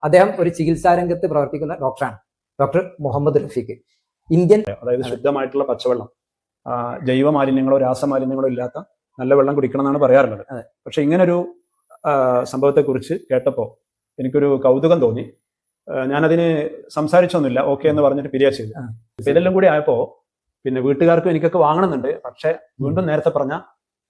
അദ്ദേഹം ഒരു ചികിത്സാ രംഗത്ത് പ്രവർത്തിക്കുന്ന ഡോക്ടറാണ്, ഡോക്ടർ മുഹമ്മദ് റഫീഖ്. ഇന്ത്യൻ അതായത് ശുദ്ധമായിട്ടുള്ള പച്ചവെള്ളം, ജൈവ മാലിന്യങ്ങളോ രാസമാലിന്യങ്ങളോ ഇല്ലാത്ത നല്ല വെള്ളം കുടിക്കണം എന്നാണ് പറയാറുള്ളത്. പക്ഷെ ഇങ്ങനൊരു സംഭവത്തെക്കുറിച്ച് കേട്ടപ്പോൾ എനിക്കൊരു കൗതുകം തോന്നി. ഞാനതിന് സംസാരിച്ചൊന്നുമില്ല, ഓക്കെ എന്ന് പറഞ്ഞിട്ട് പിരിയാ ചെയ്തു. ഇതെല്ലാം കൂടി ആയപ്പോ പിന്നെ വീട്ടുകാർക്കും എനിക്കൊക്കെ വാങ്ങണമെന്നുണ്ട്. പക്ഷെ വീണ്ടും നേരത്തെ പറഞ്ഞ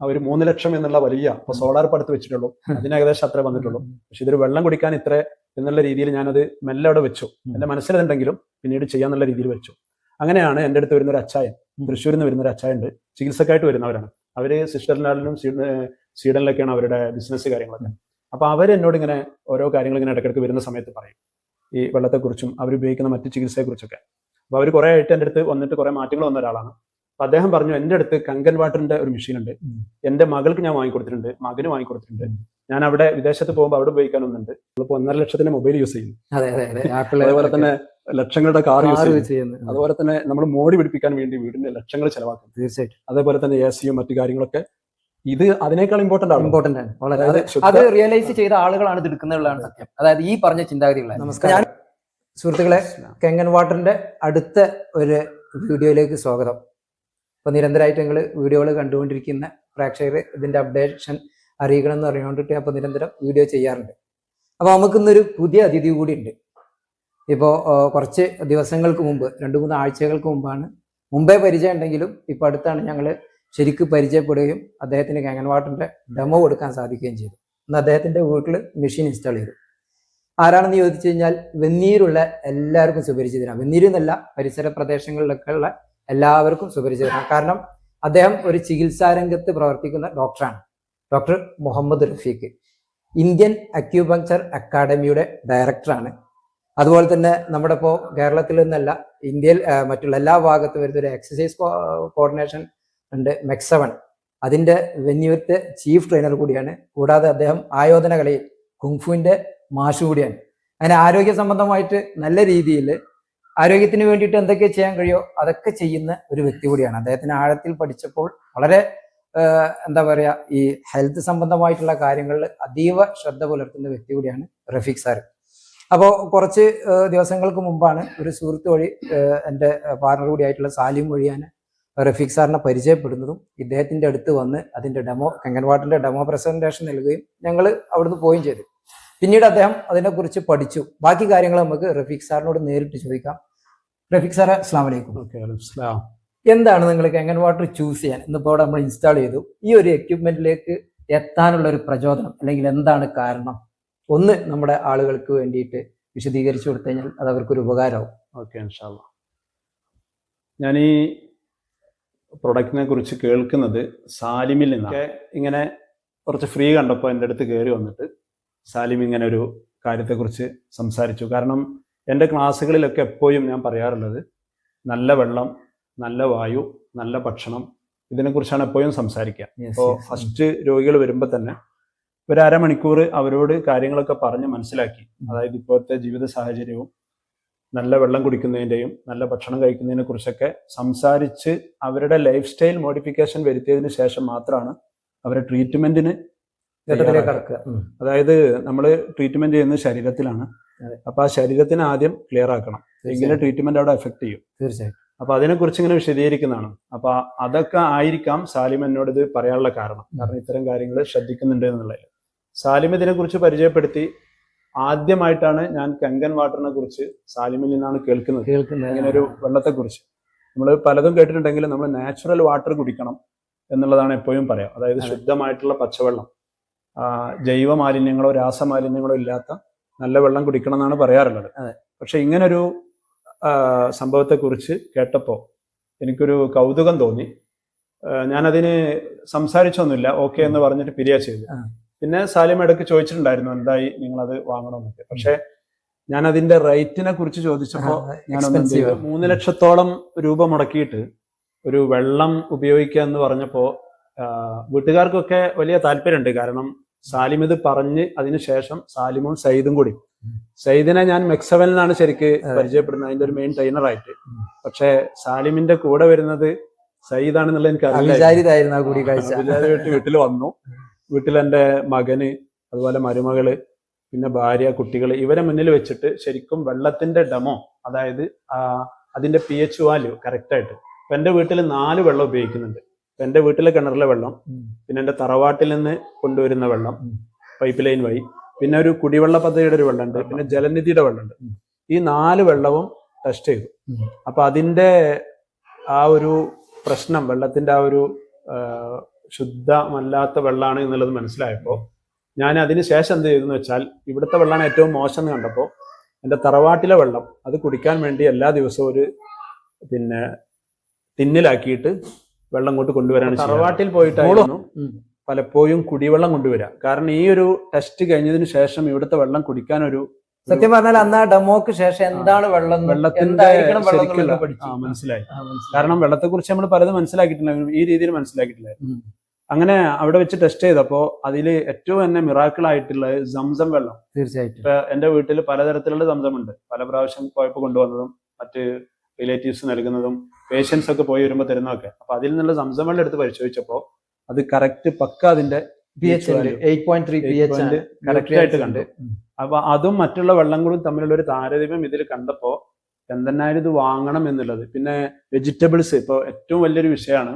ഒരു 3 ലക്ഷം എന്നുള്ള വലിയ, ഇപ്പൊ സോളാർ പടുത്ത് വെച്ചിട്ടുള്ളൂ, അതിന് ഏകദേശം അത്രേ വന്നിട്ടുള്ളൂ. പക്ഷെ ഇതൊരു വെള്ളം കുടിക്കാൻ ഇത്ര എന്നുള്ള രീതിയിൽ ഞാനത് മെല്ലെ അവിടെ വെച്ചു. എന്റെ മനസ്സിലുണ്ടെങ്കിലും പിന്നീട് ചെയ്യാന്നുള്ള രീതിയിൽ വെച്ചു. അങ്ങനെയാണ് എൻ്റെ അടുത്ത് വരുന്ന ഒരു അച്ചായൻ, തൃശ്ശൂരിൽ നിന്ന് വരുന്ന ഒരു അച്ചായുണ്ട്, ചികിത്സക്കായിട്ട് വരുന്നവരാണ്. അവര് സ്വിറ്റ്സർലാൻഡിലും സ്വീഡനിലൊക്കെയാണ് അവരുടെ ബിസിനസ് കാര്യങ്ങളൊക്കെ. അപ്പൊ അവരെന്നോട് ഇങ്ങനെ ഓരോ കാര്യങ്ങൾ ഇങ്ങനെ ഇടയ്ക്കിടയ്ക്ക് വരുന്ന സമയത്ത് പറയും ഈ വെള്ളത്തെക്കുറിച്ചും അവരുപയോഗിക്കുന്ന മറ്റു ചികിത്സയെക്കുറിച്ചൊക്കെ. അപ്പൊ അവർ കുറെ ആയിട്ട് എൻ്റെ അടുത്ത് വന്നിട്ട് കുറെ മാറ്റങ്ങൾ വന്ന ഒരാളാണ്. അപ്പൊ അദ്ദേഹം പറഞ്ഞു, എൻ്റെ അടുത്ത് കങ്കൻ വാട്ടറിന്റെ ഒരു മെഷീൻ ഉണ്ട്, എൻ്റെ മകൾക്ക് ഞാൻ വാങ്ങിക്കൊടുത്തിട്ടുണ്ട്, മകന് വാങ്ങിക്കൊടുത്തിട്ടുണ്ട്. ഞാൻ അവിടെ വിദേശത്ത് പോകുമ്പോൾ അവിടെ ഉപയോഗിക്കാൻ ഒന്നുണ്ട്. ഇപ്പോൾ 1.5 ലക്ഷത്തിന്റെ മൊബൈൽ യൂസ് ചെയ്യുന്നു, അതുപോലെ തന്നെ ലക്ഷങ്ങളുടെ കാർ യൂസ് ചെയ്യുന്നു, അതുപോലെ തന്നെ നമ്മൾ മോടി പിടിപ്പിക്കാൻ വേണ്ടി വീടിന്റെ ലക്ഷങ്ങൾ ചെലവാക്കും. തീർച്ചയായിട്ടും. അതേപോലെ തന്നെ AC-യും മറ്റു കാര്യങ്ങളൊക്കെ ഇത് അതിനേക്കാൾ ഇമ്പോർട്ടന്റ് ആണ്. വളരെ അത് റിയലൈസ് ചെയ്ത ആളുകളാണ് ഇത് എടുക്കുന്നതാണ് സത്യം. അതായത് ഈ പറഞ്ഞ ചിന്താഗതികളെ. നമസ്കാരം സുഹൃത്തുക്കളെ, കങ്കൻ വാട്ടറിന്റെ അടുത്ത ഒരു വീഡിയോയിലേക്ക് സ്വാഗതം. ഇപ്പൊ നിരന്തരമായിട്ട് നിങ്ങൾ വീഡിയോകൾ കണ്ടുകൊണ്ടിരിക്കുന്ന പ്രേക്ഷകർ ഇതിന്റെ അപ്ഡേഷൻ അറിയിക്കണം എന്ന് അറിയാണ്ടിട്ട് അപ്പോൾ നിരന്തരം വീഡിയോ ചെയ്യാറുണ്ട്. അപ്പൊ നമുക്കിന്നൊരു പുതിയ അതിഥി കൂടി ഉണ്ട്. ഇപ്പോൾ കുറച്ച് ദിവസങ്ങൾക്ക് മുമ്പ്, 2-3 ആഴ്ചകൾക്ക് മുമ്പേ പരിചയം ഉണ്ടെങ്കിലും ഇപ്പൊ അടുത്താണ് ഞങ്ങൾ ശരിക്കും പരിചയപ്പെടുകയും അദ്ദേഹത്തിന് കങ്കൻ വാട്ടറിന്റെ ഡെമോ കൊടുക്കാൻ സാധിക്കുകയും ചെയ്തു. ഇന്ന് അദ്ദേഹത്തിന്റെ വീട്ടിൽ മെഷീൻ ഇൻസ്റ്റാൾ ചെയ്തു. ആരാണെന്ന് ചോദിച്ചു കഴിഞ്ഞാൽ വെന്നീരുള്ള എല്ലാവർക്കും സുപരിചിതനാണ്. വെന്നീര് എന്നല്ല, പരിസര പ്രദേശങ്ങളിലൊക്കെ ഉള്ള എല്ലാവർക്കും സുപരിചിതനാണ്. കാരണം അദ്ദേഹം ഒരു ചികിത്സാ രംഗത്ത് പ്രവർത്തിക്കുന്ന ഡോക്ടറാണ്, doctor Muhammad Rafeeq. Indian acupuncture അക്കാഡമിയുടെ ഡയറക്ടറാണ്. അതുപോലെ തന്നെ നമ്മുടെ ഇപ്പോൾ കേരളത്തിൽ നിന്നല്ല, ഇന്ത്യയിൽ മറ്റുള്ള എല്ലാ ഭാഗത്തും വരുന്ന ഒരു എക്സസൈസ് കോർഡിനേഷൻ ഉണ്ട്, MEC7. അതിന്റെ വെന്യൂത്തെ ചീഫ് ട്രെയിനർ കൂടിയാണ്. കൂടാതെ അദ്ദേഹം ആയോധന കലയിൽ കുങ്ഫുവിന്റെ മാഷ് കൂടിയാണ്. അങ്ങനെ ആരോഗ്യ സംബന്ധമായിട്ട് നല്ല രീതിയിൽ ആരോഗ്യത്തിന് വേണ്ടിയിട്ട് എന്തൊക്കെ ചെയ്യാൻ കഴിയോ അതൊക്കെ ചെയ്യുന്ന ഒരു വ്യക്തി കൂടിയാണ്. അദ്ദേഹത്തിന് ആഴത്തിൽ പഠിച്ചപ്പോൾ വളരെ എന്താ പറയുക, ഈ ഹെൽത്ത് സംബന്ധമായിട്ടുള്ള കാര്യങ്ങളിൽ അതീവ ശ്രദ്ധ പുലർത്തുന്ന വ്യക്തി കൂടിയാണ് റഫീഖ് സാർ. അപ്പോൾ കുറച്ച് ദിവസങ്ങൾക്ക് മുമ്പാണ് ഒരു സുഹൃത്ത് വഴി എൻ്റെ പാർട്ണർ കൂടിയായിട്ടുള്ള സാലിം വഴിയാണ് റഫീഖ് സാറിനെ പരിചയപ്പെടുന്നതും ഇദ്ദേഹത്തിന്റെ അടുത്ത് വന്ന് അതിന്റെ ഡെമോ, കങ്കൻ വാട്ടറിന്റെ ഡെമോ പ്രസന്റേഷൻ നൽകുകയും ഞങ്ങൾ അവിടുന്ന് പോവുകയും ചെയ്തു. പിന്നീട് അദ്ദേഹം അതിനെക്കുറിച്ച് പഠിച്ചു. ബാക്കി കാര്യങ്ങൾ നമുക്ക് റഫീഖ് സാറിനോട് നേരിട്ട് ചോദിക്കാം. റഫീഖ് സാറെ, അസ്സലാമു അലൈക്കും. എന്താണ് നിങ്ങൾ കങ്കൻ വാട്ടർ ചൂസ് ചെയ്യാൻ, ഇന്നിപ്പോൾ നമ്മൾ ഇൻസ്റ്റാൾ ചെയ്തു, ഈ ഒരു എക്യുപ്മെന്റിലേക്ക് എത്താനുള്ള ഒരു പ്രചോദനം, അല്ലെങ്കിൽ എന്താണ് കാരണം? ഒന്ന് നമ്മുടെ ആളുകൾക്ക് വേണ്ടിയിട്ട് വിശദീകരിച്ചു കൊടുത്തു കഴിഞ്ഞാൽ അത് അവർക്കൊരു ഉപകാരമാവും. ഓക്കെ, ഇൻഷാ അല്ലാഹ്. ഞാൻ ഈ പ്രൊഡക്റ്റിനെ കുറിച്ച് കേൾക്കുന്നത് സാലിമിൽ നിന്നൊക്കെ ഇങ്ങനെ കുറച്ച് ഫ്രീ കണ്ടപ്പോൾ എൻ്റെ അടുത്ത് കയറി വന്നിട്ട് സാലിം ഇങ്ങനെ ഒരു കാര്യത്തെക്കുറിച്ച് സംസാരിച്ചു. കാരണം എൻ്റെ ക്ലാസ്സുകളിലൊക്കെ എപ്പോഴും ഞാൻ പറയാറുള്ളത് നല്ല വെള്ളം, നല്ല വായു, നല്ല ഭക്ഷണം, ഇതിനെക്കുറിച്ചാണ് എപ്പോഴും സംസാരിക്കുക. അപ്പോൾ ഫസ്റ്റ് രോഗികൾ വരുമ്പോൾ തന്നെ ഒരു അരമണിക്കൂർ അവരോട് കാര്യങ്ങളൊക്കെ പറഞ്ഞ് മനസ്സിലാക്കി, അതായത് ഇപ്പോഴത്തെ ജീവിത സാഹചര്യവും നല്ല വെള്ളം കുടിക്കുന്നതിൻ്റെയും നല്ല ഭക്ഷണം കഴിക്കുന്നതിനെ കുറിച്ചൊക്കെ സംസാരിച്ച് അവരുടെ ലൈഫ് സ്റ്റൈൽ മോഡിഫിക്കേഷൻ വരുത്തിയതിന് ശേഷം മാത്രമാണ് അവരെ ട്രീറ്റ്മെന്റിന് കടക്കുക. അതായത് നമ്മൾ ട്രീറ്റ്മെന്റ് ചെയ്യുന്നത് ശരീരത്തിലാണ്. അപ്പൊ ആ ശരീരത്തിന് ആദ്യം ക്ലിയർ ആക്കണം, എങ്കിലും ട്രീറ്റ്മെന്റ് അവിടെ എഫക്ട് ചെയ്യും. തീർച്ചയായും. അപ്പൊ അതിനെക്കുറിച്ച് ഇങ്ങനെ വിശദീകരിക്കുന്നതാണ്. അപ്പൊ അതൊക്കെ ആയിരിക്കാം സാലിം എന്നോട് ഇത് പറയാനുള്ള കാരണം ഇത്തരം കാര്യങ്ങൾ ശ്രദ്ധിക്കുന്നുണ്ട് എന്നുള്ളത്. സാലിം ഇതിനെക്കുറിച്ച് പരിചയപ്പെടുത്തി. ആദ്യമായിട്ടാണ് ഞാൻ കങ്കൻ വാട്ടറിനെ കുറിച്ച് സാലിമിൽ നിന്നാണ് കേൾക്കുന്നത്, ഇങ്ങനെ ഒരു വെള്ളത്തെക്കുറിച്ച്. നമ്മൾ പലതും കേട്ടിട്ടുണ്ടെങ്കിലും നമ്മൾ നാച്ചുറൽ വാട്ടർ കുടിക്കണം എന്നുള്ളതാണ് എപ്പോഴും പറയാം. അതായത് ശുദ്ധമായിട്ടുള്ള പച്ചവെള്ളം, ജൈവ മാലിന്യങ്ങളോ രാസമാലിന്യങ്ങളോ ഇല്ലാത്ത നല്ല വെള്ളം കുടിക്കണം എന്നാണ് പറയാറുള്ളത്. പക്ഷെ ഇങ്ങനൊരു സംഭവത്തെക്കുറിച്ച് കേട്ടപ്പോൾ എനിക്കൊരു കൗതുകം തോന്നി. ഞാനതിന് സംസാരിച്ചൊന്നുമില്ല, ഓക്കെ എന്ന് പറഞ്ഞിട്ട് പിരിയാ ചെയ്തു. പിന്നെ സാലിം ഇടയ്ക്ക് ചോദിച്ചിട്ടുണ്ടായിരുന്നു എന്തായി നിങ്ങളത് വാങ്ങണമെന്നൊക്കെ. പക്ഷെ ഞാൻ അതിന്റെ റേറ്റിനെ കുറിച്ച് ചോദിച്ചപ്പോൾ ഞാൻ 3 ലക്ഷത്തോളം രൂപ മുടക്കിയിട്ട് ഒരു വെള്ളം ഉപയോഗിക്കുക എന്ന് പറഞ്ഞപ്പോൾ വീട്ടുകാർക്കൊക്കെ വലിയ താല്പര്യമുണ്ട്. കാരണം സാലിം ഇത് പറഞ്ഞ് അതിനുശേഷം സാലിമും സയ്യിദും കൂടി, സയ്യിദിനെ ഞാൻ MEC7 ശരിക്ക് പരിചയപ്പെടുന്നത്, അതിന്റെ ഒരു മെയിൻ ട്രെയിനറായിട്ട്. പക്ഷെ സാലിമിന്റെ കൂടെ വരുന്നത് സയ്യിദാണെന്നുള്ള എനിക്ക് അറിയില്ല. വീട്ടിൽ വന്നു. വീട്ടിൽ എൻ്റെ മകന്, അതുപോലെ മരുമകള്, പിന്നെ ഭാര്യ, കുട്ടികൾ, ഇവരെ മുന്നിൽ വെച്ചിട്ട് ശരിക്കും വെള്ളത്തിന്റെ ഡെമോ, അതായത് അതിന്റെ pH വാല്യൂ കറക്റ്റായിട്ട്. ഇപ്പൊ എൻ്റെ വീട്ടിൽ 4 വെള്ളം ഉപയോഗിക്കുന്നുണ്ട്. ഇപ്പൊ എൻ്റെ വീട്ടിലെ കിണറിലെ വെള്ളം, പിന്നെ എൻ്റെ തറവാട്ടിൽ നിന്ന് കൊണ്ടുവരുന്ന വെള്ളം പൈപ്പ് ലൈൻ വഴി, പിന്നെ ഒരു കുടിവെള്ള പദ്ധതിയുടെ ഒരു വെള്ളമുണ്ട്, പിന്നെ ജലനിധിയുടെ വെള്ളമുണ്ട്. ഈ 4 വെള്ളവും ടെസ്റ്റ് ചെയ്തു. അപ്പൊ അതിന്റെ ആ ഒരു പ്രശ്നം, വെള്ളത്തിന്റെ ആ ഒരു ശുദ്ധമല്ലാത്ത വെള്ളമാണ് എന്നുള്ളത് മനസ്സിലായപ്പോൾ ഞാൻ അതിന് ശേഷം എന്ത് ചെയ്തെന്ന് വെച്ചാൽ, ഇവിടുത്തെ വെള്ളമാണ് ഏറ്റവും മോശം എന്ന് കണ്ടപ്പോൾ എൻ്റെ തറവാട്ടിലെ വെള്ളം അത് കുടിക്കാൻ വേണ്ടി എല്ലാ ദിവസവും ഒരു പിന്നെ ടിന്നിലാക്കിയിട്ട് വെള്ളം കൊണ്ട് കൊണ്ടുവരാണ്. തറവാട്ടിൽ പോയിട്ടായിരുന്നു പലപ്പോഴും കുടിവെള്ളം കൊണ്ടുവരിക. കാരണം ഈ ഒരു ടെസ്റ്റ് കഴിഞ്ഞതിന് ശേഷം ഇവിടുത്തെ വെള്ളം കുടിക്കാനൊരു, സത്യം പറഞ്ഞാൽ അന്ന് ആ ഡെമോക്ക് ശേഷം എന്താണ് വെള്ളത്തിന്റെ മനസ്സിലായി. കാരണം വെള്ളത്തെ കുറിച്ച് നമ്മൾ പലതും മനസ്സിലാക്കിയിട്ടുണ്ടായിരുന്നു, ഈ രീതിയിൽ മനസ്സിലാക്കിയിട്ടില്ലായിരുന്നു. അങ്ങനെ അവിടെ വെച്ച് ടെസ്റ്റ് ചെയ്തപ്പോൾ അതിൽ ഏറ്റവും തന്നെ മിറാക്കിൾ ആയിട്ടുള്ളത് സംസം വെള്ളം. തീർച്ചയായിട്ടും ഇപ്പൊ എന്റെ വീട്ടിൽ പലതരത്തിലുള്ള സംസം ഉണ്ട്. പല പ്രാവശ്യം പോയപ്പോൾ കൊണ്ടുവന്നതും മറ്റ് റിലേറ്റീവ്സ് നൽകുന്നതും പേഷ്യൻസ് ഒക്കെ പോയി വരുമ്പോൾ തരുന്നതൊക്കെ. അപ്പൊ അതിൽ നിന്നുള്ള സംസം വെള്ളം എടുത്ത് പരിശോധിച്ചപ്പോൾ അത് കറക്റ്റ് പക്ക അതിന്റെ pH 8.3 pH കറക്റ്റ് ആയിട്ട് കണ്ടു. അപ്പൊ അതും മറ്റുള്ള വെള്ളങ്ങളും തമ്മിലുള്ള ഒരു താരതമ്യം ഇതിൽ കണ്ടപ്പോ എന്തെന്നായാലും ഇത് വാങ്ങണം എന്നുള്ളത്. പിന്നെ വെജിറ്റബിൾസ്, ഇപ്പോൾ ഏറ്റവും വലിയൊരു വിഷയമാണ്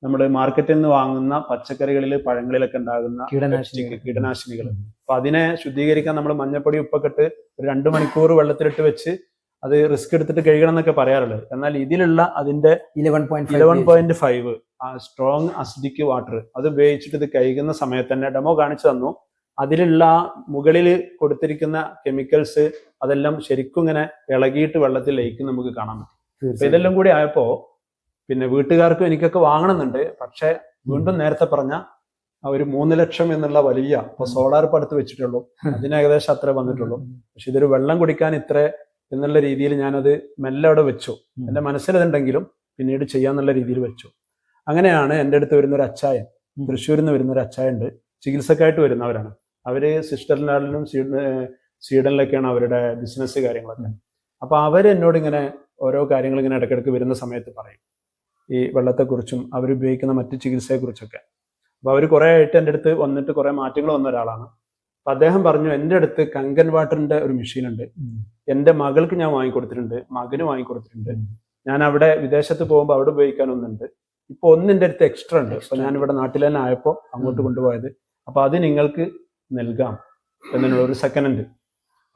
നമ്മൾ മാർക്കറ്റിൽ നിന്ന് വാങ്ങുന്ന പച്ചക്കറികളിൽ, പഴങ്ങളിലൊക്കെ ഉണ്ടാകുന്ന കീടനാശിനികൾ. അപ്പൊ അതിനെ ശുദ്ധീകരിക്കാൻ നമ്മൾ മഞ്ഞപ്പൊടി, ഉപ്പൊക്കെ ഇട്ട് ഒരു 2 മണിക്കൂർ വെള്ളത്തിലിട്ട് വെച്ച് അത് റിസ്ക് എടുത്തിട്ട് കഴുകണം എന്നൊക്കെ പറയാറുള്ളത്. എന്നാൽ ഇതിലുള്ള അതിന്റെ 11.5 സ്ട്രോങ് അസിഡിക് വാട്ടർ അത് ഉപയോഗിച്ചിട്ട് ഇത് കഴുകുന്ന സമയത്ത് തന്നെ ഡെമോ കാണിച്ചു തന്നു. അതിലുള്ള മുകളിൽ കൊടുത്തിരിക്കുന്ന കെമിക്കൽസ് അതെല്ലാം ശരിക്കും ഇങ്ങനെ ഇളകിയിട്ട് വെള്ളത്തിൽ ലയിക്കും നമുക്ക് കാണാൻ പറ്റും. അപ്പൊ ഇതെല്ലാം കൂടി ആയപ്പോ പിന്നെ വീട്ടുകാർക്കും എനിക്കൊക്കെ വാങ്ങണമെന്നുണ്ട്. പക്ഷെ വീണ്ടും നേരത്തെ പറഞ്ഞ ഒരു 3 ലക്ഷം എന്നുള്ള വലിയ, ഇപ്പൊ സോളാർ ഇപ്പൊ അടുത്ത് വെച്ചിട്ടുള്ളൂ, അതിന് ഏകദേശം അത്ര വന്നിട്ടുള്ളൂ. പക്ഷെ ഇതൊരു വെള്ളം കുടിക്കാൻ ഇത്ര എന്നുള്ള രീതിയിൽ ഞാനത് മെല്ലെ അവിടെ വെച്ചു. എൻ്റെ മനസ്സിലതുണ്ടെങ്കിലും പിന്നീട് ചെയ്യാന്നുള്ള രീതിയിൽ വെച്ചു. അങ്ങനെയാണ് എൻ്റെ അടുത്ത് വരുന്ന ഒരു അച്ചായൻ, തൃശ്ശൂരിൽ നിന്ന് വരുന്ന ഒരു അച്ചായുണ്ട്, ചികിത്സക്കായിട്ട് വരുന്നവരാണ്. അവര് സ്വിറ്റ്സർലാൻഡിലും സ്വീഡനിലൊക്കെയാണ് അവരുടെ ബിസിനസ് കാര്യങ്ങളൊക്കെ. അപ്പൊ അവരെന്നോട് ഇങ്ങനെ ഓരോ കാര്യങ്ങൾ ഇങ്ങനെ ഇടയ്ക്കിടയ്ക്ക് വരുന്ന സമയത്ത് പറയും ഈ വെള്ളത്തെക്കുറിച്ചും അവരുപയോഗിക്കുന്ന മറ്റു ചികിത്സയെക്കുറിച്ചൊക്കെ. അപ്പൊ അവർ കുറെ ആയിട്ട് എൻ്റെ അടുത്ത് വന്നിട്ട് കുറെ മാറ്റങ്ങൾ വന്ന ഒരാളാണ്. അപ്പൊ അദ്ദേഹം പറഞ്ഞു, എൻ്റെ അടുത്ത് കങ്കൻ വാട്ടറിന്റെ ഒരു മെഷീൻ ഉണ്ട്, എൻ്റെ മകൾക്ക് ഞാൻ വാങ്ങിക്കൊടുത്തിട്ടുണ്ട്, മകന് വാങ്ങിക്കൊടുത്തിട്ടുണ്ട്. ഞാൻ അവിടെ വിദേശത്ത് പോകുമ്പോൾ അവിടെ ഉപയോഗിക്കാൻ ഒന്നുണ്ട്. ഇപ്പൊ ഒന്നിൻ്റെ അടുത്ത് എക്സ്ട്രാ ഉണ്ട്. അപ്പൊ ഞാൻ ഇവിടെ നാട്ടിൽ തന്നെ ആയപ്പോൾ അങ്ങോട്ട് കൊണ്ടുപോയത്. അപ്പൊ അത് നിങ്ങൾക്ക് നൽകാം എന്നുള്ള ഒരു സെക്കൻഡ് ഉണ്ട്.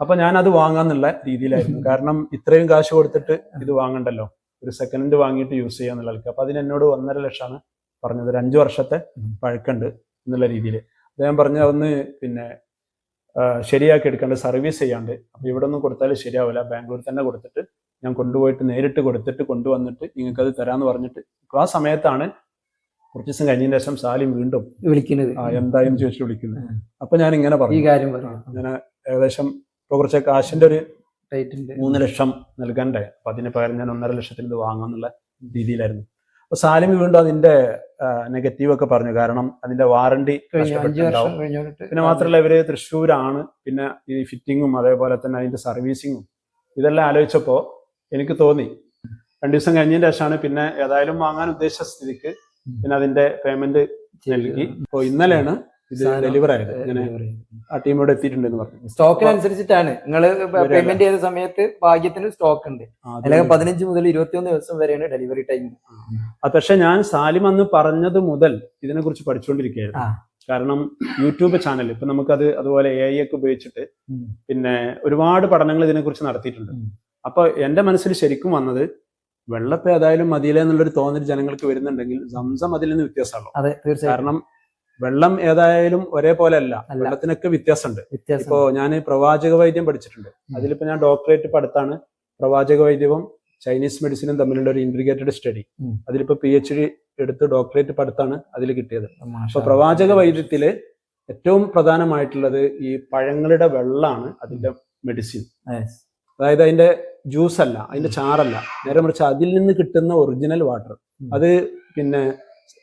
അപ്പൊ ഞാൻ അത് വാങ്ങാന്നുള്ള രീതിയിലായിരുന്നു. കാരണം ഇത്രയും കാശ് കൊടുത്തിട്ട് ഇത് വാങ്ങണ്ടല്ലോ, ഒരു സെക്കൻഡ് വാങ്ങിയിട്ട് യൂസ് ചെയ്യാന്നുള്ള ആൾക്ക്. അപ്പൊ അതിന് എന്നോട് 1.5 ലക്ഷമാണ് പറഞ്ഞത്. ഒരു 5 വർഷത്തെ പഴക്കമുണ്ട് എന്നുള്ള രീതിയിൽ. അദ്ദേഹം പറഞ്ഞ ഒന്ന് പിന്നെ ശരിയാക്കി എടുക്കാണ്ട്, സർവീസ് ചെയ്യാണ്ട്. അപ്പൊ ഇവിടെ ഒന്നും കൊടുത്താൽ ശരിയാവില്ല, ബാംഗ്ലൂർ തന്നെ കൊടുത്തിട്ട് ഞാൻ കൊണ്ടുപോയിട്ട് നേരിട്ട് കൊടുത്തിട്ട് കൊണ്ടുവന്നിട്ട് നിങ്ങൾക്ക് അത് തരാന്ന് പറഞ്ഞിട്ട് ആ സമയത്താണ് കുറച്ച് ദിവസം കഴിഞ്ഞതിന് ശേഷം സാലിം വീണ്ടും വിളിക്കുന്നത്, എന്തായാലും ചോദിച്ചു വിളിക്കുന്നത്. അപ്പൊ ഞാൻ ഇങ്ങനെ പറഞ്ഞു, ഈ കാര്യം ഞാൻ ഏകദേശം ഇപ്പൊ കുറച്ച് കാശിന്റെ ഒരു 3 ലക്ഷം നൽകാണ്ടായി. അപ്പൊ അതിന് പകരം ഞാൻ 1.5 ലക്ഷത്തിന് ഇത് വാങ്ങാന്നുള്ള രീതിയിലായിരുന്നു. അപ്പൊ സാലിം വീണ്ടും അതിന്റെ നെഗറ്റീവ് ഒക്കെ പറഞ്ഞു. കാരണം അതിന്റെ വാറണ്ടി പിന്നെ മാത്രമല്ല ഇവര് തൃശ്ശൂരാണ്, പിന്നെ ഈ ഫിറ്റിങ്ങും അതേപോലെ തന്നെ അതിന്റെ സർവീസിങ്ങും ഇതെല്ലാം ആലോചിച്ചപ്പോ എനിക്ക് തോന്നി 2 ദിവസം കഴിഞ്ഞതിന് ശേഷമാണ് പിന്നെ ഏതായാലും വാങ്ങാൻ ഉദ്ദേശിച്ച സ്ഥിതിക്ക് പിന്നെ അതിന്റെ പേയ്മെന്റ് നൽകി. ഇപ്പൊ ഇന്നലെയാണ് ഇത് ഡെലിവർ ആയത്. ഇങ്ങനെ ആ ടീം ഇവിടെ എത്തിയിട്ടുണ്ടെന്ന് പറഞ്ഞു. സ്റ്റോക്കിനനുസരിച്ചിട്ടാണ് നിങ്ങൾ പേയ്മെന്റ് ചെയ്ത സമയത്ത് ഭാഗ്യത്തിന് സ്റ്റോക്ക് ഉണ്ട്. അല്ലെങ്കിൽ 15 മുതൽ 21 ദിവസം വരെയാണ് ഡെലിവറി ടൈം. പക്ഷെ ഞാൻ സാലിം അന്ന് പറഞ്ഞത് മുതൽ ഇതിനെ കുറിച്ച് പഠിച്ചുകൊണ്ടിരിക്കുകയായിരുന്നു. കാരണം യൂട്യൂബ് ചാനൽ ഇപ്പൊ നമുക്കത് അതുപോലെ AI ഒക്കെ ഉപയോഗിച്ചിട്ട് പിന്നെ ഒരുപാട് പഠനങ്ങൾ ഇതിനെക്കുറിച്ച് നടത്തിയിട്ടുണ്ട്. അപ്പൊ എന്റെ മനസ്സിൽ ശരിക്കും വന്നത് വെള്ളത്തെ ഏതായാലും മതിയില്ല എന്നുള്ളൊരു തോന്നൽ ജനങ്ങൾക്ക് വരുന്നുണ്ടെങ്കിൽ സംസം അതിൽ നിന്ന് വ്യത്യാസമുള്ളൂ. കാരണം വെള്ളം ഏതായാലും ഒരേപോലെ അല്ല, വെള്ളത്തിനൊക്കെ വ്യത്യാസമുണ്ട്. ഇപ്പോ ഞാൻ പ്രവാചക വൈദ്യം പഠിച്ചിട്ടുണ്ട്. അതിലിപ്പോ ഞാൻ ഡോക്ടറേറ്റ് പഠിത്താണ് പ്രവാചക വൈദ്യവും ചൈനീസ് മെഡിസിനും തമ്മിലുള്ള ഒരു ഇന്റഗ്രേറ്റഡ് സ്റ്റഡി. അതിലിപ്പോ PhD എടുത്ത് ഡോക്ടറേറ്റ് പഠിത്താണ് അതിൽ കിട്ടിയത്. അപ്പൊ പ്രവാചക വൈദ്യത്തില് ഏറ്റവും പ്രധാനമായിട്ടുള്ളത് ഈ പഴങ്ങളുടെ വെള്ളമാണ് അതിന്റെ മെഡിസിൻ. അതായത് അതിന്റെ ജ്യൂസ് അല്ല, അതിന്റെ ചാറല്ല, നേരെ മറിച്ച് അതിൽ നിന്ന് കിട്ടുന്ന ഒറിജിനൽ വാട്ടർ. അത് പിന്നെ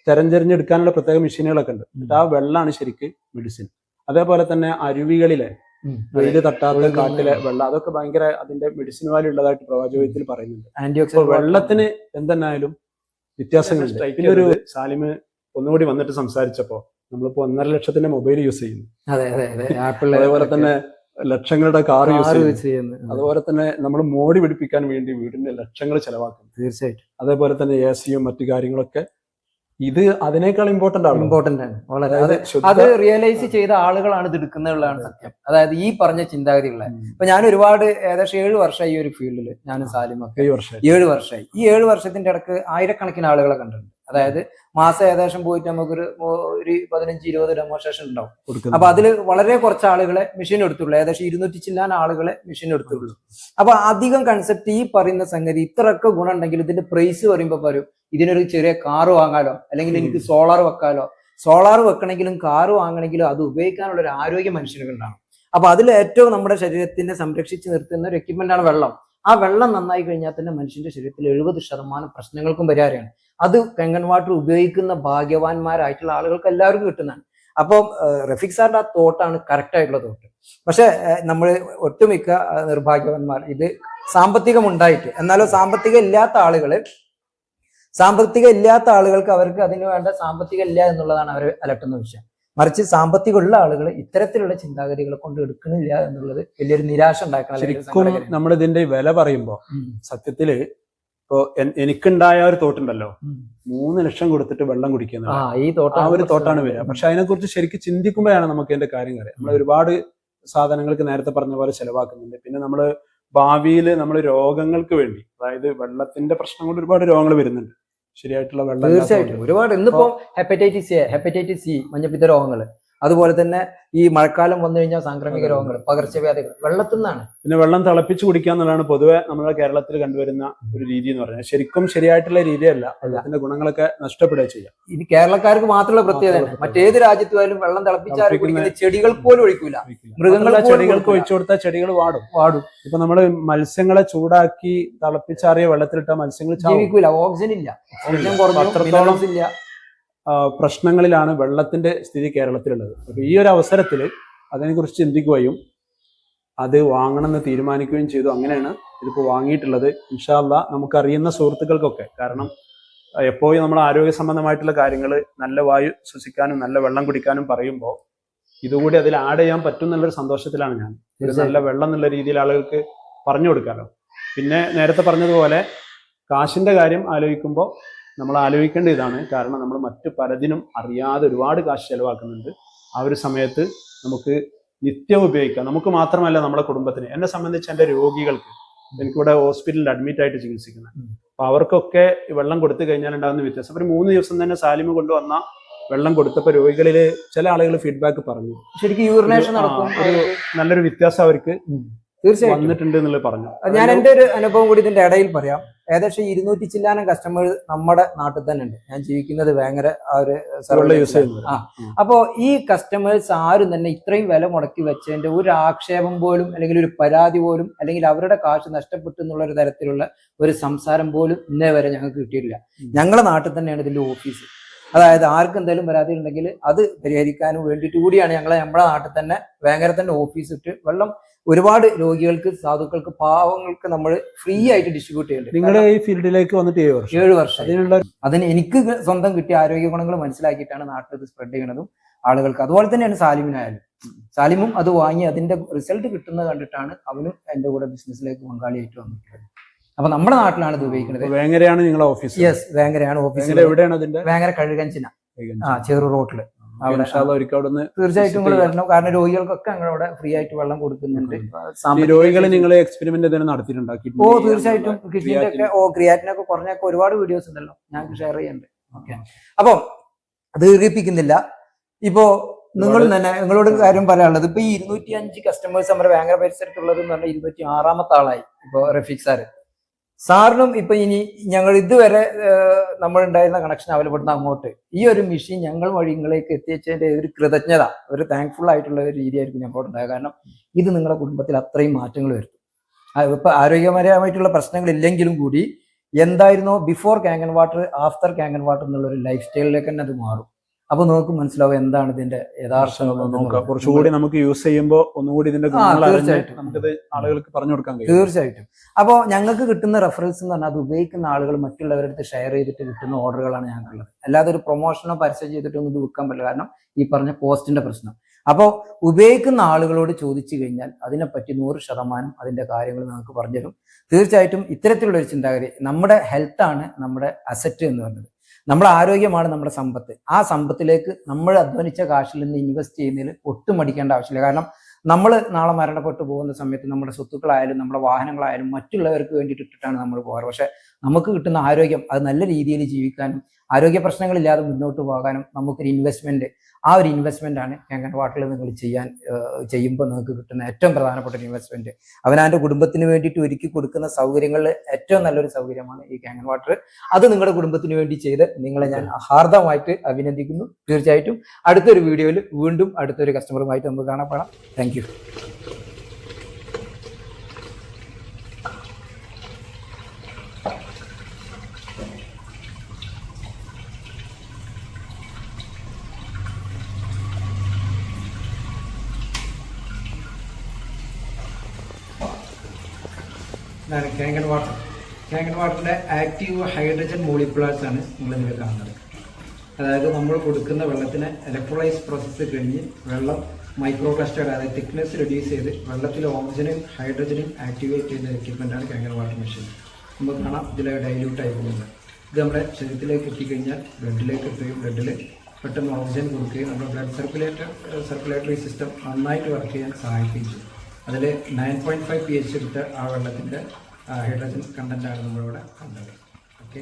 തെരഞ്ഞെടുക്കാനുള്ള പ്രത്യേക മെഷീനുകളൊക്കെ ഉണ്ട്. എന്നിട്ട് ആ വെള്ളമാണ് ശരിക്ക് മെഡിസിൻ. അതേപോലെ തന്നെ അരുവികളിലെ വെയില് തട്ടാത്ത കാട്ടിലെ വെള്ളം, അതൊക്കെ ഭയങ്കര അതിന്റെ മെഡിസിൻ വാല്യൂ ഉള്ളതായിട്ട് പ്രവാചകത്തിൽ പറയുന്നുണ്ട്. വെള്ളത്തിന് എന്തെന്നായാലും വ്യത്യാസങ്ങളുണ്ട്. പിന്നെ ഒരു സാലിമ് ഒന്നുകൂടി വന്നിട്ട് സംസാരിച്ചപ്പോ നമ്മളിപ്പോ 1.5 ലക്ഷത്തിന്റെ മൊബൈൽ യൂസ് ചെയ്യുന്നു. അതേപോലെ തന്നെ ലക്ഷങ്ങളുടെ കാർ യൂസ് കാറ് ചെയ്യുന്നു. വെച്ച് ചെയ്യുന്നത്. അതുപോലെ തന്നെ നമ്മൾ മോടി പിടിപ്പിക്കാൻ വേണ്ടി വീടിന്റെ ലക്ഷങ്ങൾ ചെലവാക്കുന്നു. തീർച്ചയായിട്ടും അതേപോലെ തന്നെ AC-യും മറ്റു കാര്യങ്ങളൊക്കെ ഇത് അതിനേക്കാൾ ഇമ്പോർട്ടന്റ് ആണ്. ഇമ്പോർട്ടന്റ് ആണ് വളരെ. അതായത് അത് റിയലൈസ് ചെയ്ത ആളുകളാണ് ഇത് എടുക്കുന്നതാണ് സത്യം. അതായത് ഈ പറഞ്ഞ ചിന്താഗതികളെ ഇപ്പൊ ഞാൻ ഒരുപാട് ഏകദേശം 7 വർഷമായി ഈ ഒരു ഫീൽഡിൽ ഞാനും സാലിമൊക്കെ 7 വർഷമായി. ഈ 7 വർഷത്തിന്റെ ഇടക്ക് ആയിരക്കണക്കിന് ആളുകളെ കണ്ടിട്ടുണ്ട്. അതായത് മാസം ഏകദേശം പോയിട്ട് നമുക്കൊരു 15-20 ഡെമോൺസ്ട്രേഷൻ ഉണ്ടാവും. അപ്പൊ അതിൽ വളരെ കുറച്ച് ആളുകളെ മെഷീൻ എടുത്തുള്ളൂ. ഏകദേശം 200 ചില്ലാൻ ആളുകളെ മെഷീൻ എടുത്തുള്ളൂ. അപ്പൊ അധികം കൺസെപ്റ്റ് ഈ പറയുന്ന സംഗതി ഇത്രയൊക്കെ ഗുണം ഉണ്ടെങ്കിൽ ഇതിന്റെ പ്രൈസ് പറയുമ്പോൾ പറയും ഇതിനൊരു ചെറിയ കാറ് വാങ്ങാലോ, അല്ലെങ്കിൽ എനിക്ക് സോളാർ വെക്കാലോ. സോളാർ വെക്കണമെങ്കിലും കാറ് വാങ്ങണമെങ്കിലും അത് ഉപയോഗിക്കാനുള്ള ഒരു ആരോഗ്യം മനുഷ്യനുണ്ടാണ്. അപ്പൊ അതിൽ ഏറ്റവും നമ്മുടെ ശരീരത്തിനെ സംരക്ഷിച്ച് നിർത്തുന്ന ഒരു എക്യുപ്മെന്റ് ആണ് വെള്ളം. ആ വെള്ളം നന്നായി കഴിഞ്ഞാൽ തന്നെ മനുഷ്യന്റെ ശരീരത്തിൽ 70% പ്രശ്നങ്ങൾക്കും പരിഹാരമാണ്. അത് കെങ്കൻ വാട്ടർ ഉപയോഗിക്കുന്ന ഭാഗ്യവാന്മാരായിട്ടുള്ള ആളുകൾക്ക് എല്ലാവർക്കും കിട്ടുന്നതാണ്. അപ്പം റഫീഖ് സാറിന്റെ ആ തോട്ടാണ് കറക്റ്റ് ആയിട്ടുള്ള തോട്ട്. പക്ഷെ നമ്മൾ ഒട്ടുമിക്ക നിർഭാഗ്യവാന്മാർ ഇത് സാമ്പത്തികം ഉണ്ടായിട്ട്, എന്നാലോ സാമ്പത്തികം ഇല്ലാത്ത ആളുകൾക്ക് അവർക്ക് അതിന് വേണ്ട സാമ്പത്തികം ഇല്ല എന്നുള്ളതാണ് അവർ അലട്ടുന്ന വിഷയം. മറിച്ച് സാമ്പത്തികമുള്ള ആളുകൾ ഇത്തരത്തിലുള്ള ചിന്താഗതികളെ കൊണ്ട് എടുക്കണില്ല എന്നുള്ളത് വലിയൊരു നിരാശ ഉണ്ടാക്കണം. ശരിക്കും നമ്മൾ ഇതിന്റെ വില പറയുമ്പോ സത്യത്തില് ഇപ്പോ എനിക്കുണ്ടായ ഒരു തോട്ടുണ്ടല്ലോ, 3 ലക്ഷം കൊടുത്തിട്ട് വെള്ളം കുടിക്കുന്ന ആ ഒരു തോട്ടാണ് വരിക. പക്ഷെ അതിനെക്കുറിച്ച് ശരിക്കും ചിന്തിക്കുമ്പോഴാണ് നമുക്ക് ഇതിന്റെ കാര്യങ്ങൾ നമ്മൾ ഒരുപാട് സാധനങ്ങൾക്ക് നേരത്തെ പറഞ്ഞ പോലെ ചെലവാക്കുന്നുണ്ട്. പിന്നെ നമ്മൾ ഭാവിയിൽ നമ്മൾ രോഗങ്ങൾക്ക് വേണ്ടി, അതായത് വെള്ളത്തിന്റെ പ്രശ്നം കൊണ്ട് ഒരുപാട് രോഗങ്ങൾ വരുന്നുണ്ട്. ശരിയായിട്ടുള്ള വെള്ളം തീർച്ചയായിട്ടും ഒരുപാട്. ഇന്നിപ്പോ ഹെപ്പറ്റൈറ്റിസ് സി, മഞ്ഞപ്പിത്ത രോഗങ്ങൾ, അതുപോലെ തന്നെ ഈ മഴക്കാലം വന്നു കഴിഞ്ഞാൽ സാംക്രമിക രോഗങ്ങൾ, പകർച്ചവ്യാധികൾ വെള്ളത്തിൽ നിന്നാണ്. പിന്നെ വെള്ളം തിളപ്പിച്ച് കുടിക്കുക എന്നുള്ളതാണ് പൊതുവെ നമ്മുടെ കേരളത്തിൽ കണ്ടുവരുന്ന ഒരു രീതി എന്ന് പറഞ്ഞാൽ ശരിക്കും ശരിയായിട്ടുള്ള രീതിയല്ല. അതിന്റെ ഗുണങ്ങളൊക്കെ നഷ്ടപ്പെടുക ചെയ്യാം. ഇത് കേരളക്കാർക്ക് മാത്രമുള്ള പ്രത്യേകത. മറ്റേത് രാജ്യത്ത് പോയാലും വെള്ളം തിളപ്പിച്ചാൽ കുടിക്കുന്ന ചെടികൾക്ക് പോലും ഒഴിക്കൂല. മൃഗങ്ങളെ ചെടികൾക്ക് ഒഴിച്ചു കൊടുത്താൽ ചെടികൾ വാടും. ഇപ്പൊ നമ്മള് മത്സ്യങ്ങളെ ചൂടാക്കി തിളപ്പിച്ചാറിയ വെള്ളത്തിലിട്ട മത്സ്യങ്ങൾ ജീവിക്കൂല. ഓക്സിജൻ ഇല്ല, ഓക്സിജൻ കുറഞ്ഞു ഇല്ല. പ്രശ്നങ്ങളിലാണ് വെള്ളത്തിന്റെ സ്ഥിതി കേരളത്തിലുള്ളത്. അപ്പൊ ഈ ഒരു അവസരത്തിൽ അതിനെക്കുറിച്ച് ചിന്തിക്കുകയും അത് വാങ്ങണമെന്ന് തീരുമാനിക്കുകയും ചെയ്തു. അങ്ങനെയാണ് ഇതിപ്പോൾ വാങ്ങിയിട്ടുള്ളത്. ഇൻഷാ അല്ലാഹ് നമുക്കറിയുന്ന സുഹൃത്തുക്കൾക്കൊക്കെ, കാരണം എപ്പോഴും നമ്മൾ ആരോഗ്യ സംബന്ധമായിട്ടുള്ള കാര്യങ്ങൾ, നല്ല വായു ശ്വസിക്കാനും നല്ല വെള്ളം കുടിക്കാനും പറയുമ്പോൾ ഇതുകൂടി അതിൽ ആഡ് ചെയ്യാൻ പറ്റും എന്നുള്ളൊരു സന്തോഷത്തിലാണ് ഞാൻ. ഒരു നല്ല വെള്ളം എന്നുള്ള രീതിയിൽ ആളുകൾക്ക് പറഞ്ഞു കൊടുക്കാമല്ലോ. പിന്നെ നേരത്തെ പറഞ്ഞതുപോലെ കാശിന്റെ കാര്യം ആലോചിക്കുമ്പോൾ നമ്മൾ ആലോചിക്കേണ്ട ഇതാണ്. കാരണം നമ്മൾ മറ്റു പലതിനും അറിയാതെ ഒരുപാട് കാശ് ചെലവാക്കുന്നുണ്ട്. ആ ഒരു സമയത്ത് നമുക്ക് നിത്യം ഉപയോഗിക്കാം. നമുക്ക് മാത്രമല്ല, നമ്മുടെ കുടുംബത്തിന്. എന്നെ സംബന്ധിച്ച് എൻ്റെ രോഗികൾക്ക്, എനിക്കിവിടെ ഹോസ്പിറ്റലിൽ അഡ്മിറ്റ് ആയിട്ട് ചികിത്സിക്കുന്നത്, അപ്പൊ അവർക്കൊക്കെ വെള്ളം കൊടുത്തു കഴിഞ്ഞാൽ ഉണ്ടാകുന്ന വ്യത്യാസം. ഒരു 3 ദിവസം തന്നെ സാലിമ കൊണ്ടുവന്ന വെള്ളം കൊടുത്തപ്പോൾ രോഗികളിൽ ചില ആളുകൾ ഫീഡ്ബാക്ക് പറഞ്ഞു. ശരിക്കും യൂറിനേഷൻ നടക്കും, നല്ലൊരു വ്യത്യാസം അവർക്ക് തീർച്ചയായും വന്നിട്ടുണ്ട് എന്നുള്ളത് പറഞ്ഞു. ഞാൻ എൻ്റെ ഒരു അനുഭവം കൂടി ഇതിന്റെ ഇടയിൽ പറയാം. ഏകദേശം 200 ചില്ലാനം കസ്റ്റമേഴ്സ് നമ്മുടെ നാട്ടിൽ തന്നെ ഉണ്ട്. ഞാൻ ജീവിക്കുന്നത് ഭയങ്കര യൂസ് ചെയ്യുന്നത്. അപ്പോ ഈ കസ്റ്റമേഴ്സ് ആരും തന്നെ ഇത്രയും വില മുടക്കി വെച്ചതിന്റെ ഒരു ആക്ഷേപം പോലും, അല്ലെങ്കിൽ ഒരു പരാതി പോലും, അല്ലെങ്കിൽ അവരുടെ കാശ് നഷ്ടപ്പെട്ടു എന്നുള്ള ഒരു തരത്തിലുള്ള ഒരു സംസാരം പോലും ഇന്നേ വരെ ഞങ്ങൾക്ക് കിട്ടിയിട്ടില്ല. ഞങ്ങളുടെ നാട്ടിൽ തന്നെയാണ് ഇതിന്റെ ഓഫീസ്. അതായത് ആർക്ക് എന്തെങ്കിലും പരാതി ഉണ്ടെങ്കിൽ അത് പരിഹരിക്കാനും വേണ്ടിയിട്ട് കൂടിയാണ് നമ്മുടെ നാട്ടിൽ തന്നെ വേങ്ങര തന്നെ ഓഫീസ് ഇട്ട് വെള്ളം ഒരുപാട് രോഗികൾക്ക്, സാധുക്കൾക്ക്, പാവങ്ങൾക്ക് നമ്മൾ ഫ്രീ ആയിട്ട് ഡിസ്ട്രിബ്യൂട്ട് ചെയ്യുന്നുണ്ട്. നിങ്ങളുടെ ഈ ഫീൽഡിലേക്ക് വന്നിട്ട് 7 വർഷം അതിന് എനിക്ക് സ്വന്തം കിട്ടിയ ആരോഗ്യ ഗുണങ്ങൾ മനസ്സിലാക്കിയിട്ടാണ് നാട്ടിൽ ഇത് സ്പ്രെഡ് ചെയ്യുന്നതും ആളുകൾക്ക്. അതുപോലെ തന്നെയാണ് സാലിമിനായാലും. സാലിമും അത് വാങ്ങി അതിന്റെ റിസൾട്ട് കിട്ടുന്നത് കണ്ടിട്ടാണ് അവനും എന്റെ കൂടെ ബിസിനസ്സിലേക്ക് പങ്കാളിയായിട്ട് വന്നിട്ടുള്ളത്. അപ്പൊ നമ്മുടെ നാട്ടിലാണ് ഇത് ഉപയോഗിക്കുന്നത്. വേങ്ങരയാണ് നിങ്ങളുടെ ഓഫീസ്? Yes, വേങ്ങരയാണ് office. എവിടെയാണ് അതിന്റെ? വേങ്ങര കഴുകഞ്ചിന, ചെറു റോട്ടില്. തീർച്ചയായിട്ടും നിങ്ങൾ വരണം. കാരണം രോഗികൾക്കൊക്കെ ഞങ്ങളവിടെ ഫ്രീ ആയിട്ട് വെള്ളം കൊടുക്കുന്നുണ്ട്. രോഗികളെ നിങ്ങൾ എക്സ്പെരിമെന്റ് നടത്തിയിട്ടുണ്ടാക്കി? തീർച്ചയായിട്ടും. കിഡ്നിന്റെ ഒക്കെ ക്രിയാറ്റിനൊക്കെ കുറഞ്ഞൊക്കെ ഒരുപാട് വീഡിയോസ് ഉണ്ടല്ലോ, ഞങ്ങൾക്ക് ഷെയർ ചെയ്യുന്നുണ്ട്. ഓക്കെ, അപ്പം ദീർഘിപ്പിക്കുന്നില്ല. ഇപ്പോ നിങ്ങൾ തന്നെ നിങ്ങളോട് കാര്യം പറയാനുള്ളത്, ഇപ്പൊ ഈ 205 കസ്റ്റമേഴ്സ് നമ്മുടെ വേങ്ങര പരിസരത്തുള്ളത് എന്ന് പറഞ്ഞാൽ 26ാമത്തെ ആളായി ഇപ്പൊ റഫീഖ് സാറിനും. ഇപ്പൊ ഇനി ഞങ്ങൾ ഇതുവരെ നമ്മളുണ്ടായിരുന്ന കണക്ഷൻ അവൈലപ്പെടുന്ന അങ്ങോട്ട് ഈ ഒരു മെഷീൻ ഞങ്ങൾ വഴി നിങ്ങളേക്ക് എത്തിച്ചതിന്റെ ഒരു കൃതജ്ഞത, ഒരു താങ്ക്ഫുൾ ആയിട്ടുള്ള ഒരു രീതിയായിരിക്കും ഞങ്ങളോടുണ്ടായത്. കാരണം ഇത് നിങ്ങളുടെ കുടുംബത്തിൽ അത്രയും മാറ്റങ്ങൾ വരുത്തും. ഇപ്പൊ ആരോഗ്യപരമായിട്ടുള്ള പ്രശ്നങ്ങൾ ഇല്ലെങ്കിലും കൂടി എന്തായിരുന്നോ ബിഫോർ കാങ്കൻ വാട്ടർ, ആഫ്റ്റർ കാങ്കൻ വാട്ടർ എന്നുള്ള ഒരു ലൈഫ് സ്റ്റൈലിലേക്ക് തന്നെ അത് മാറും. അപ്പൊ നമുക്ക് മനസ്സിലാവും എന്താണ് ഇതിന്റെ യഥാർത്ഥം. കുറച്ചുകൂടി നമുക്ക് യൂസ് ചെയ്യുമ്പോൾ ഒന്നുകൂടി ഇതിന്റെ നമുക്കത് ആളുകൾക്ക് പറഞ്ഞു കൊടുക്കാൻ കഴിയും. തീർച്ചയായിട്ടും. അപ്പോൾ ഞങ്ങൾക്ക് കിട്ടുന്ന റെഫറൻസ് എന്ന് പറഞ്ഞാൽ അത് ഉപയോഗിക്കുന്ന ആളുകൾ മറ്റുള്ളവരുടെ അടുത്ത് ഷെയർ ചെയ്തിട്ട് കിട്ടുന്ന ഓർഡറുകളാണ് ഞങ്ങൾക്കുള്ളത്. അല്ലാതെ ഒരു പ്രൊമോഷനോ പരസ്യം ചെയ്തിട്ടൊന്നും ഇത് വിൽക്കാൻ പറ്റില്ല. കാരണം ഈ പറഞ്ഞ കോസ്റ്റിന്റെ പ്രശ്നം. അപ്പോൾ ഉപയോഗിക്കുന്ന ആളുകളോട് ചോദിച്ചു കഴിഞ്ഞാൽ അതിനെപ്പറ്റി 100% അതിൻ്റെ കാര്യങ്ങൾ നമുക്ക് പറഞ്ഞുതരും. തീർച്ചയായിട്ടും ഇത്തരത്തിലുള്ള ഒരു ചിന്താഗതി, നമ്മുടെ ഹെൽത്താണ് നമ്മുടെ അസറ്റ് എന്ന് പറയുന്നത്, നമ്മുടെ ആരോഗ്യമാണ് നമ്മുടെ സമ്പത്ത്. ആ സമ്പത്തിലേക്ക് നമ്മൾ അധ്വാനിച്ച കാശിൽ നിന്ന് ഇൻവെസ്റ്റ് ചെയ്യുന്നതിൽ ഒട്ടും മടിക്കേണ്ട ആവശ്യമില്ല. കാരണം നമ്മൾ നാളെ മരണപ്പെട്ടു പോകുന്ന സമയത്ത് നമ്മുടെ സ്വത്തുക്കളായാലും നമ്മുടെ വാഹനങ്ങളായാലും മറ്റുള്ളവർക്ക് വേണ്ടിയിട്ട് ഇട്ടിട്ടാണ് നമ്മൾ പോകാറ്. പക്ഷെ നമുക്ക് കിട്ടുന്ന ആരോഗ്യം, അത് നല്ല രീതിയിൽ ജീവിക്കാനും ആരോഗ്യ പ്രശ്നങ്ങളില്ലാതെ മുന്നോട്ട് പോകാനും നമുക്കൊരു ഇൻവെസ്റ്റ്മെന്റ്, ആ ഒരു ഇൻവെസ്റ്റ്മെന്റ് ആണ് കാങ്കൻ വാട്ടറിൽ നിങ്ങൾ ചെയ്യുമ്പോൾ നിങ്ങൾക്ക് കിട്ടുന്ന ഏറ്റവും പ്രധാനപ്പെട്ട ഒരു ഇൻവെസ്റ്റ്മെന്റ്. അവനവൻ്റെ കുടുംബത്തിന് വേണ്ടിയിട്ട് ഒരുക്കി കൊടുക്കുന്ന സൗകര്യങ്ങളിൽ ഏറ്റവും നല്ലൊരു സൗകര്യമാണ് ഈ കാങ്കൻ വാട്ടർ. അത് നിങ്ങളുടെ കുടുംബത്തിന് വേണ്ടി ചെയ്ത് നിങ്ങളെ ഞാൻ ഹാർദമായിട്ട് അഭിനന്ദിക്കുന്നു. തീർച്ചയായിട്ടും അടുത്തൊരു വീഡിയോയിൽ വീണ്ടും അടുത്തൊരു കസ്റ്റമറുമായിട്ട് നമുക്ക് കാണപ്പെടാം. Thank you. ഇതാണ് കാങ്കൻ വാട്ടർ. കാങ്കൻ വാട്ടറിൻ്റെ ആക്റ്റീവ് ഹൈഡ്രജൻ മോളിക്കുലാർസ് ആണ് നിങ്ങളിതിൽ കാണുന്നത്. അതായത് നമ്മൾ കൊടുക്കുന്ന വെള്ളത്തിന് ഇലക്ട്രോലൈസ് പ്രോസസ്സ് കഴിഞ്ഞ് വെള്ളം മൈക്രോ ക്ലസ്റ്റർ, അതായത് തിക്നെസ് റെഡ്യൂസ് ചെയ്ത് വെള്ളത്തിൽ ഓക്സിജനും ഹൈഡ്രജനും ആക്ടിവേറ്റ് ചെയ്യുന്ന എക്യുപ്മെൻ്റാണ് കാങ്കൻ വാട്ടർ മെഷീൻ. നമുക്ക് കാണാം ഇതിൽ ഡൈല്യൂട്ട് ആയി പോകുന്നത്. ഇത് നമ്മുടെ ശരീരത്തിലേക്ക് എത്തിക്കഴിഞ്ഞാൽ ബ്ലഡിലേക്ക് എത്തുകയും ബ്ലഡിൽ പെട്ടെന്ന് ഓക്സിജൻ കൊടുക്കുകയും നമ്മുടെ ബ്ലഡ് സർക്കുലേറ്ററി സിസ്റ്റം നന്നായിട്ട് വർക്ക് ചെയ്യാൻ സഹായിക്കുകയും ചെയ്യും. അതിൽ 9.5 pH എടുത്ത ആ വെള്ളത്തിൻ്റെ ഹൈഡ്രജൻ കണ്ടൻ്റാണ് നമ്മളിവിടെ കണ്ടത്. ഓക്കെ.